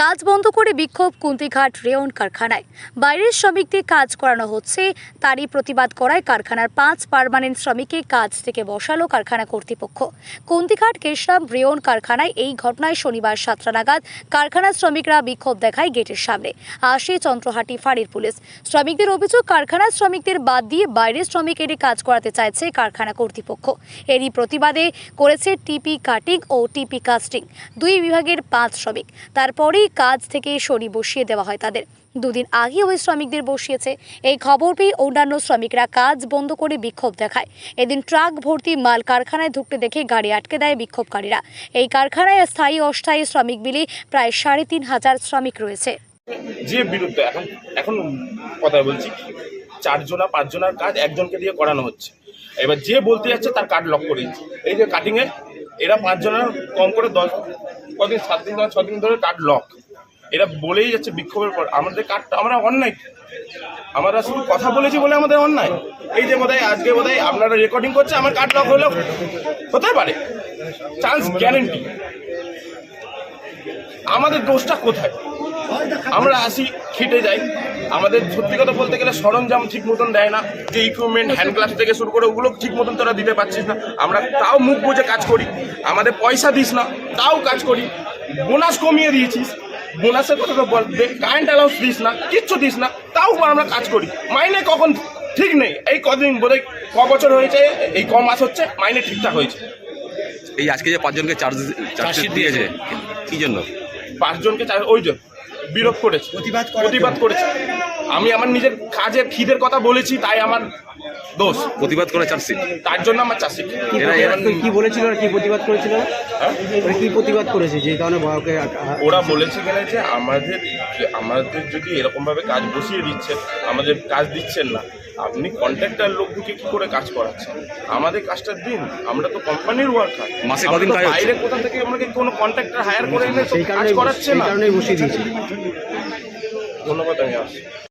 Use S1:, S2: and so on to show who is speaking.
S1: কাজ বন্ধ করে বিক্ষোভ কুন্তিঘাট রেয়ন কারখানায়। বাইরের শ্রমিকদের কাজ করানো হচ্ছে, তারই প্রতিবাদ করায় কারখানার 5 পার্মানেন্ট শ্রমিককে কাজ থেকে বসালো কারখানা কর্তৃপক্ষ। কুন্তিঘাট কেশরাম রেয়ন কারখানায় এই ঘটনায় শনিবার 7টা নাগাদ কারখানার শ্রমিকরা বিক্ষোভ দেখায় গেটের সামনে। আসে চন্দ্রহাটি ফাঁড়ির পুলিশ। শ্রমিকদের অভিযোগ, কারখানার শ্রমিকদের বাদ দিয়ে বাইরের শ্রমিক এনে কাজ করাতে চাইছে কারখানা কর্তৃপক্ষ। এরই প্রতিবাদে করেছে টিপি কাটিং ও টিপি কাস্টিং দুই বিভাগের 5 শ্রমিক। তারপরেই কাজ থেকে সরিয়ে বসিয়ে দেওয়া হয় তাদের। দুদিন আগে ওই শ্রমিকদের বসিয়েছে। এই খবর পেয়ে অন্যান্য শ্রমিকরা কাজ বন্ধ করে বিক্ষোভ দেখায়। এদিন ট্রাক ভর্তি মাল কারখানায় ঢুকতে দেখে গাড়ি আটকে দেয় বিক্ষোভকারীরা। এই কারখানায় স্থায়ী অস্থায়ী শ্রমিক মিলে প্রায় 3,500 শ্রমিক রয়েছে।
S2: যে বিরুদ্ধে এখন কথা বলছি, 4 জনা 5 জনের কাজ একজনকে দিয়ে করানো হচ্ছে। এবার যে বলতে যাচ্ছে তার কার্ড লক করে দিচ্ছে। এই যে কাটিংয়ে এরা 5 জনের কম করে 10 কদিন 7 দিন 6 দিন ধরে কার্ড লক। এরা বলেই যাচ্ছে বিক্ষোভের পর আমাদের কার্ডটা আমরা অন্যায়, আমরা শুধু কথা বলেছি বলে আমাদের অন্যায়। এই যে বোধহয় আজকে বোধহয় আপনারা রেকর্ডিং করছে, আমার কার্ড লক হলেও হতে পারে, চান্স গ্যারেন্টি। আমাদের দোষটা কোথায়? আমরা আসি, খেটে যাই, আমাদের সত্যি কথা বলতে গেলে সরঞ্জাম ঠিক মতন দেয় না, যে ইকুইপমেন্ট হ্যান্ড গ্লাভস থেকে শুরু করে ওগুলো ঠিক মতন তোরা দিতে পারছিস না। আমরা তাও মুখ বুঝে কাজ করি, আমাদের পয়সা দিস না তাও কাজ করি। বোনাস কমিয়ে দিয়েছিস, বোনাসের কথা তো বলবে, কারেন্ট অ্যালাউন্স দিস না, কিচ্ছু দিস না, তাও আমরা কাজ করি। মাইনে কখন ঠিক নেই, এই কদিন বোধহয় বছর হয়েছে, এই মাস হচ্ছে মাইনে ঠিকঠাক হয়েছে।
S3: এই আজকে যে 5 জনকে চার্জশিট দিয়েছে কি জন্য?
S2: 5 জনকে ওই যে বিরোধ করেছে, প্রতিবাদ করেছে। আমি আমার নিজের কাজের খিদের কথা বলেছি, তাই আমার দোষ।
S3: প্রতিবাদ করে চার্জশিট,
S2: তার জন্য আমার চার্জশিট।
S4: কি বলেছিল আর কি প্রতিবাদ করেছিল? ওরা কি প্রতিবাদ করেছে যে কারণে
S2: ওরা বলেছে গেলে যে আমাদের যদি এরকম ভাবে কাজ বসিয়ে দিচ্ছেন, আমাদের কাজ দিচ্ছেন না, আপনি কন্ট্রাক্টর লোককে কি করে কাজ করাচ্ছেন? আমাদের কাজটা দিন, আমরা তো কোম্পানির ওয়ার্কার।
S3: মাসে কদিন কাজ হচ্ছে?
S2: বাইরে কোথা থেকে আমাকে কোনো কন্ট্রাক্টর হায়ার করে এনে কাজ করাচ্ছে না।
S4: সেই কারণেই বসিয়ে দিয়েছে।
S2: ধন্যবাদ, আমি আসছি।